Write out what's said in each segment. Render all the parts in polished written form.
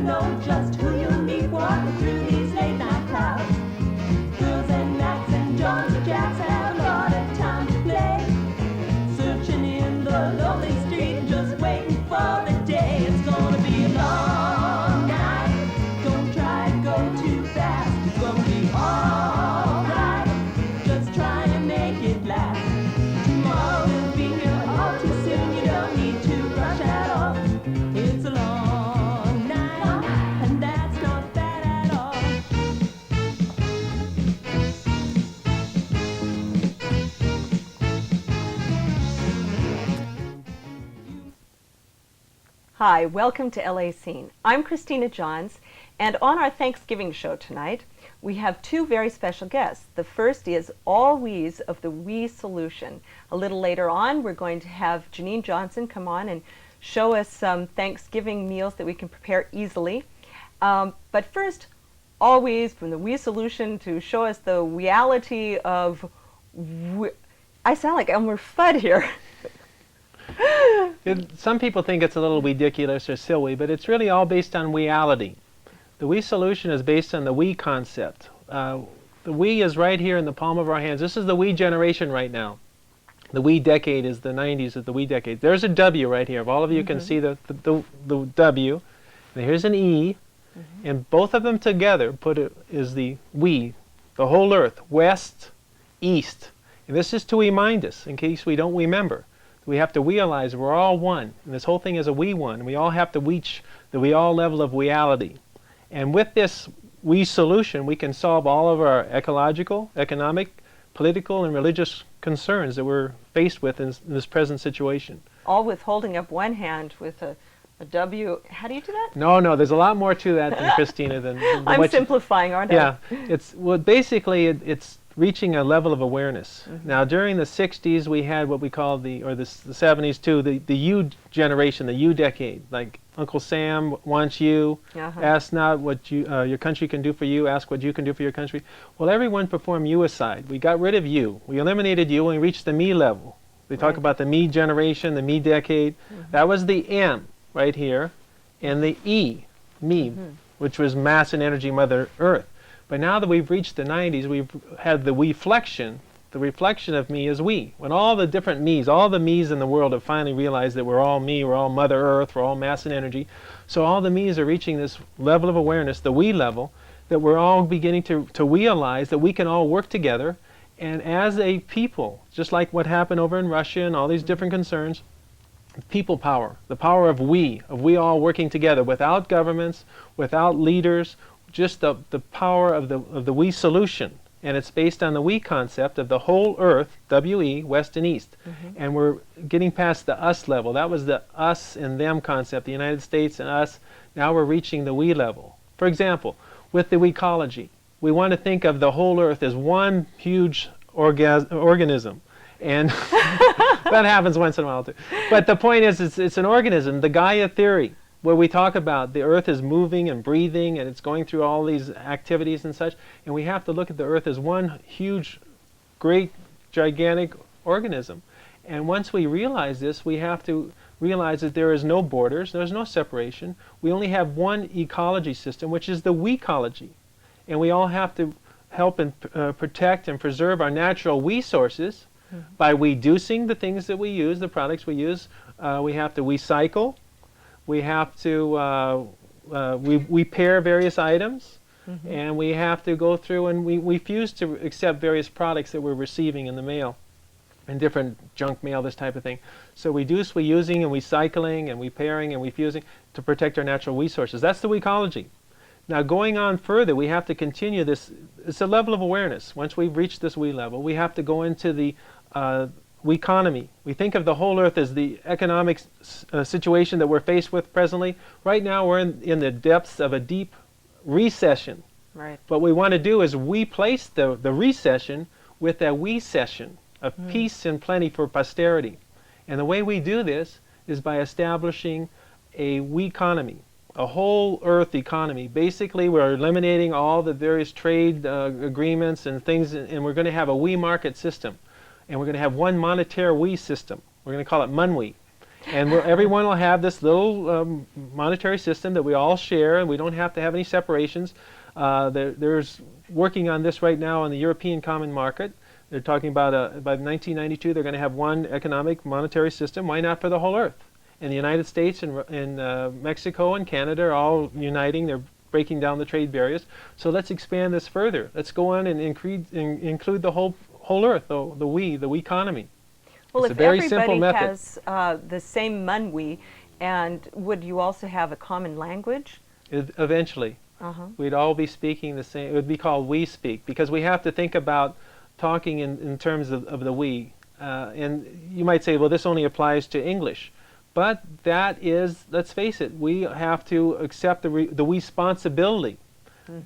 know just who you'll meet walking through these late night crowds. Girls and Macs and Johns and Jacks have a lot of time to play, searching in the lonely street, just waiting for the day. It's gonna be a long night. Don't try to go too fast. It's gonna be alright. Just try and make it last. Tomorrow will be here all too soon. You don't need to rush at all. It's a long night, and that's not bad at all. Hi, welcome to LA Scene. I'm Christina Johns, and on our Thanksgiving show tonight, we have two very special guests. The first is AllWEs of the WEsolution. A little later on, we're going to have Janine Johnson come on and show us some Thanksgiving meals that we can prepare easily. But first, AllWEs from the WEsolution to show us the reality of... I sound like Elmer Fudd here. Some people think it's a little ridiculous or silly, but it's really all based on reality. The WEsolution is based on the we concept. The we is right here in the palm of our hands. This is the we generation right now. The we decade is the 90s of the we decade. There's a W right here. If all of you can see the W, and here's an E, and both of them together is the we, the whole earth, west, east. And this is to remind us, in case we don't remember. We have to realize we're all one, and this whole thing is a we one, and we all have to reach the we all level of reality. And with this WEsolution, we can solve all of our ecological, economic, political, and religious concerns that we're faced with in this present situation. All with holding up one hand with a W. How do you do that? No, there's a lot more to that than Christina. Than I'm simplifying, aren't I? Yeah, basically it's reaching a level of awareness. Now, during the 60s, we had what we call the 70s too, the U generation, the U decade. Like Uncle Sam wants you, ask not what your country can do for you, ask what you can do for your country. Well, everyone performed you-aside. We got rid of you. We eliminated you and we reached the me level. We talk about the me generation, the me decade. That was the M right here, and the E, me, which was mass and energy, Mother Earth. But now that we've reached the 90s, we've had the we-flection. The reflection of me is we. When all the different me's, all the me's in the world have finally realized that we're all me, we're all Mother Earth, we're all mass and energy. So all the me's are reaching this level of awareness, the we level, that we're all beginning to realize that we can all work together. And as a people, just like what happened over in Russia and all these different concerns, people power, the power of we all working together without governments, without leaders, just the power of the WEsolution, and it's based on the we concept of the whole earth, W-E, west and east. And we're getting past the us level. That was the us and them concept, the United States and us. Now we're reaching the we level. For example, with the ecology, we want to think of the whole earth as one huge organism. And that happens once in a while too. But the point is, it's an organism, the Gaia theory, where we talk about the earth is moving and breathing and it's going through all these activities and such, and we have to look at the earth as one huge, great, gigantic organism. And once we realize this, we have to realize that there is no borders, there's no separation. We only have one ecology system, which is the we-ology. And we all have to help and protect and preserve our natural resources by reducing the things that we use, the products we use. We have to recycle. We have to repair various items, and we have to go through and we refuse to accept various products that we're receiving in the mail, and different junk mail, this type of thing. So reduce, reusing, and recycling, and repairing, and refusing to protect our natural resources. That's the ecology. Now, going on further, we have to continue this. It's a level of awareness. Once we've reached this we level, we have to go into the economy. We think of the whole earth as the economic situation that we're faced with presently. Right now we're in the depths of a deep recession. Right. What we want to do is replace the recession with a recession of peace and plenty for posterity. And the way we do this is by establishing a we-economy, a whole earth economy. Basically, we're eliminating all the various trade agreements and things, and we're going to have a we market system. And we're going to have one monetary we system. We're going to call it MUNWE. And everyone will have this little monetary system that we all share, and we don't have to have any separations. There's working on this right now in the European Common Market. They're talking about by 1992 they're going to have one economic monetary system. Why not for the whole earth? And the United States and Mexico and Canada are all uniting. They're breaking down the trade barriers. So let's expand this further. Let's go on and include the whole earth, the we economy. Well, It's if a very simple everybody method. has the same manwi, and would you also have a common language? Eventually, we'd all be speaking the same. It would be called we speak, because we have to think about talking in terms of the we. And you might say, well, this only applies to English. But that is, let's face it, we have to accept the responsibility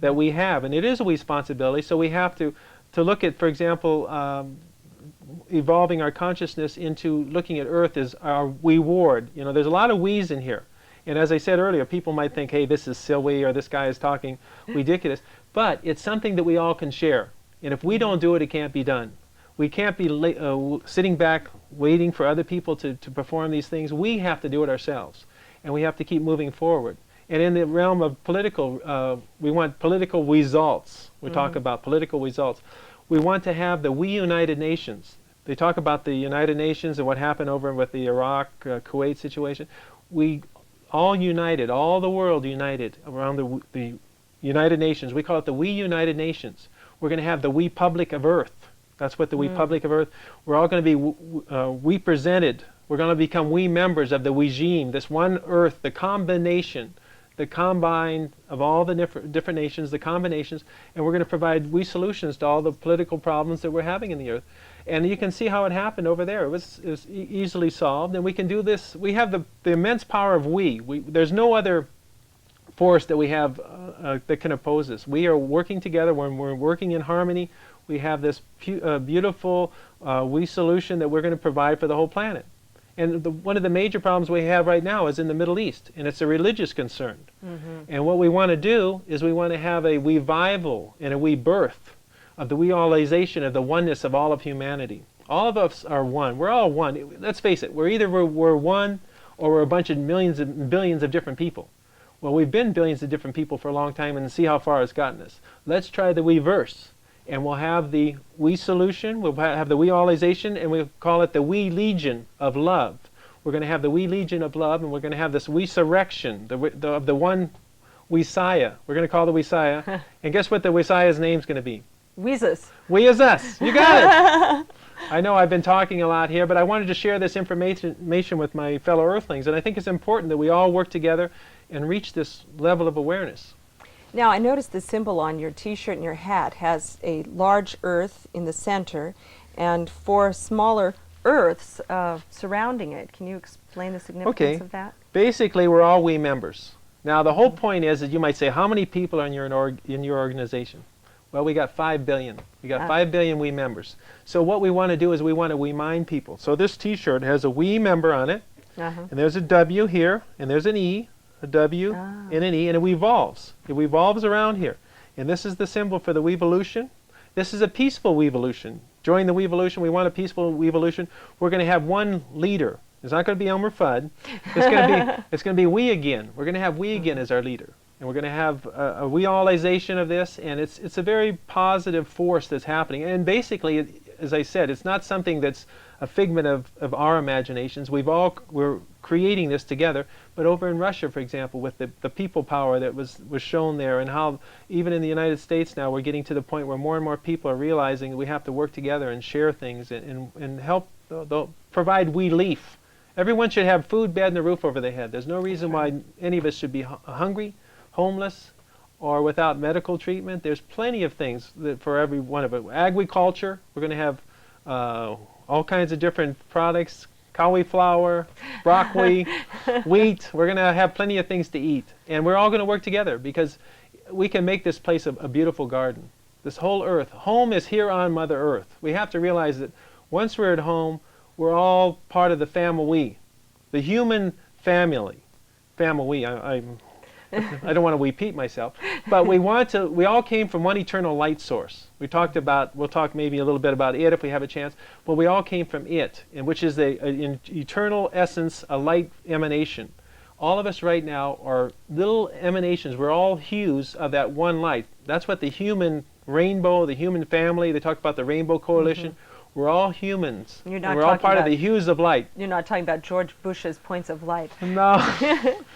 that we have. And it is a responsibility, so we have to look at, for example, evolving our consciousness into looking at Earth as our we ward. You know, there's a lot of we's in here. And as I said earlier, people might think, hey, this is silly, or this guy is talking ridiculous. But it's something that we all can share. And if we don't do it, it can't be done. We can't be sitting back waiting for other people to perform these things. We have to do it ourselves. And we have to keep moving forward. And in the realm of political, we want political results. We talk about political results. We want to have the we United Nations. They talk about the United Nations and what happened over with the Iraq, Kuwait situation. We all united, all the world united around the United Nations. We call it the we United Nations. We're going to have the we public of Earth. That's what the we public of Earth. We're all going to be we presented. We're going to become we members of the regime, this one Earth, the combination, the combine of all the different nations, the combinations, and we're going to provide we solutions to all the political problems that we're having in the Earth. And you can see how it happened over there. It was easily solved, and we can do this. We have the immense power of we. There's no other force that we have that can oppose us. We are working together. When we're working in harmony, we have this beautiful we solution that we're going to provide for the whole planet. And one of the major problems we have right now is in the Middle East, and it's a religious concern. And what we want to do is we want to have a revival and a rebirth of the realization of the oneness of all of humanity. All of us are one. We're all one. Let's face it. We're one, or we're a bunch of millions and billions of different people. Well, we've been billions of different people for a long time, and see how far it's gotten us. Let's try the reverse. And we'll have the we solution, we'll have the realization, and we'll call it the we legion of love. We're going to have the we legion of love, and we're going to have this resurrection of the one Messiah. We're going to call the Messiah. And guess what the Messiah's name's going to be? Weezus. We is us. You got it. I know I've been talking a lot here, but I wanted to share this information with my fellow Earthlings, and I think it's important that we all work together and reach this level of awareness. Now, I noticed the symbol on your T-shirt and your hat has a large earth in the center and 4 smaller earths surrounding it. Can you explain the significance of that? Basically, we're all we members. Now, the whole point is that you might say, how many people are in your organization? Well, we got 5 billion. We got 5 billion we members. So what we want to do is we want to remind people. So this T-shirt has a we member on it, and there's a W here, and there's an E, a W, and an E, and it revolves. It revolves around here. And this is the symbol for the Wevolution. This is a peaceful Wevolution. Join the Wevolution. We want a peaceful Wevolution. We're going to have one leader. It's not going to be Elmer Fudd. It's going to be we again. We're going to have we again as our leader. And we're going to have a realization of this, and it's a very positive force that's happening. And basically, as I said, it's not something that's a figment of our imaginations. We're creating this together. But over in Russia, for example, with the people power that was shown there, and how even in the United States now we're getting to the point where more and more people are realizing that we have to work together and share things and help provide relief. Everyone should have food, bed, and a roof over their head. There's no reason why any of us should be hungry, homeless, or without medical treatment. There's plenty of things for every one of it. Agriculture, we're going to have all kinds of different products, cauliflower, broccoli, wheat. We're going to have plenty of things to eat. And we're all going to work together because we can make this place a beautiful garden. This whole earth. Home is here on Mother Earth. We have to realize that once we're at home, we're all part of the family. The human family. Family. I don't want to repeat myself. But we all came from one eternal light source. We'll talk maybe a little bit about it if we have a chance, but we all came from it, and which is an eternal essence, a light emanation. All of us right now are little emanations. We're all hues of that one light. That's what the human rainbow, the human family, they talk about the Rainbow Coalition. We're all humans. You're not we're all talking part of about- the hues of light. You're not talking about George Bush's points of light. No,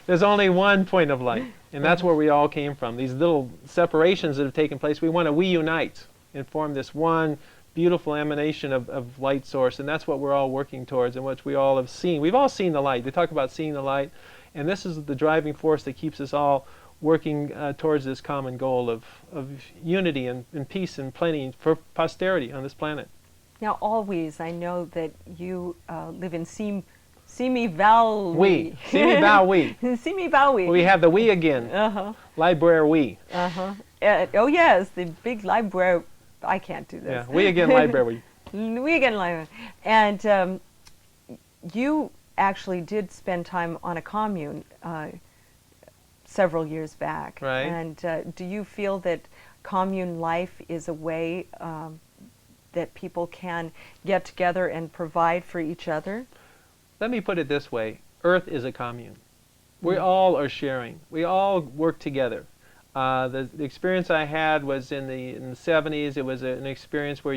there's only one point of light, and that's where we all came from. These little separations that have taken place, we want to reunite and form this one beautiful emanation of light source, and that's what we're all working towards and what we all have seen. We've all seen the light. They talk about seeing the light, and this is the driving force that keeps us all working towards this common goal of unity and peace and plenty for posterity on this planet. Now, AllWEs, I know that you live in Simi Valley. We. Simi Valley. Simi Valley. We have the we again. Uh-huh. Library we. Uh-huh. Oh, yes, the big library. I can't do this. Yeah, we again library. We again library. And you actually did spend time on a commune several years back. Right. And do you feel that commune life is a way that people can get together and provide for each other? Let me put it this way. Earth is a commune. We all are sharing. We all work together. The experience I had was in the 70s. It was an experience where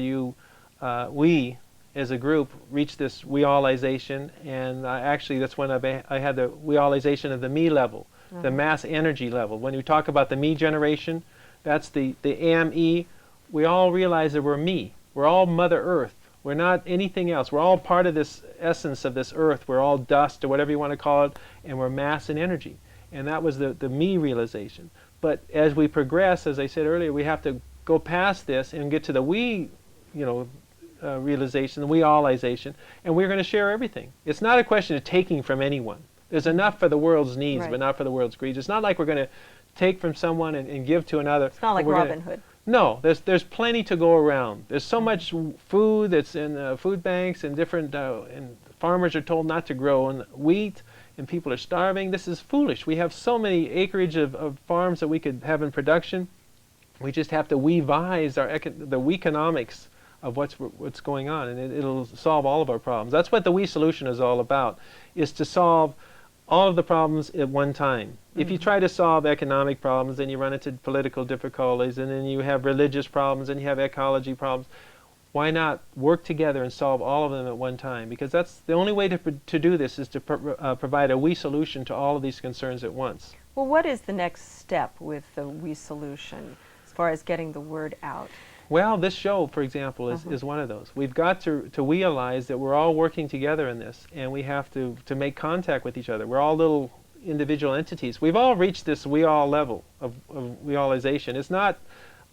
we, as a group, reached this we-allization, and actually that's when I had the we-allization of the me level, the mass energy level. When you talk about the me generation, that's the AME. We all realize that we're me. We're all Mother Earth. We're not anything else. We're all part of this essence of this earth. We're all dust, or whatever you want to call it, and we're mass and energy. And that was the me realization. But as we progress, as I said earlier, we have to go past this and get to the we, realization, the we-allization, and we're going to share everything. It's not a question of taking from anyone. There's enough for the world's needs, Right. but not for the world's greed. It's not like we're going to take from someone and give to another. It's not like Robin Hood. No, there's plenty to go around. There's so much food that's in food banks, and different and farmers are told not to grow wheat, and people are starving. This is foolish. We have so many acreage of farms that we could have in production. We just have to revise the economics of what's going on, and it'll solve all of our problems. That's what the WEsolution is all about, is to solve all of the problems at one time. If you try to solve economic problems, then you run into political difficulties, and then you have religious problems, and you have ecology problems. Why not work together and solve all of them at one time? Because that's the only way to do this, is to provide a WEsolution to all of these concerns at once. Well, what is the next step with the WEsolution as far as getting the word out? Well, this show, for example, is one of those. We've got to realize that we're all working together in this, and we have to make contact with each other. We're all little individual entities. We've all reached this we-all level of we-allization. It's not,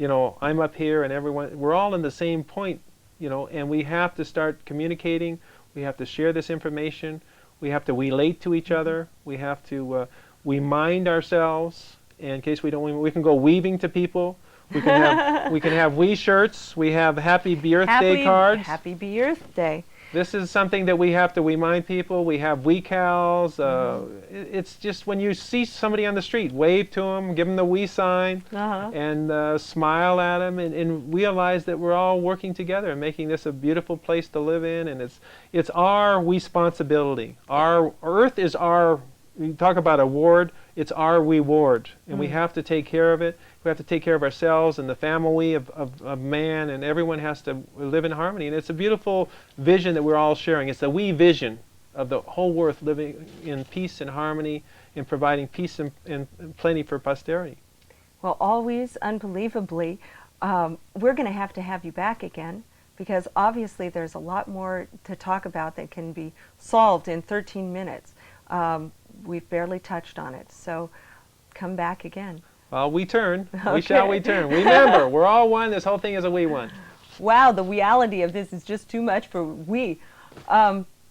I'm up here and everyone, we're all in the same point, and we have to start communicating. We have to share this information. We have to relate to each other. We have to remind ourselves, in case we don't, we can go weaving to people. We can have we shirts. We have happy birthday cards. Happy birthday. This is something that we have to remind people. We have we cows. It's just when you see somebody on the street, wave to them, give them the we sign, and smile at them, and realize that we're all working together and making this a beautiful place to live in. And it's our responsibility. Our Earth is our. We talk about a ward. It's our reward, and we have to take care of it. We have to take care of ourselves and the family of man, and everyone has to live in harmony. And it's a beautiful vision that we're all sharing. It's the we vision of the whole earth living in peace and harmony and providing peace and plenty for posterity. Well, always, unbelievably, we're going to have you back again, because obviously there's a lot more to talk about that can be solved in 13 minutes. We've barely touched on it, so come back again. Well, we turn. Okay. We shall return. Remember, we're all one. This whole thing is a we one. Wow, the reality of this is just too much for we.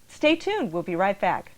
Stay tuned. We'll be right back.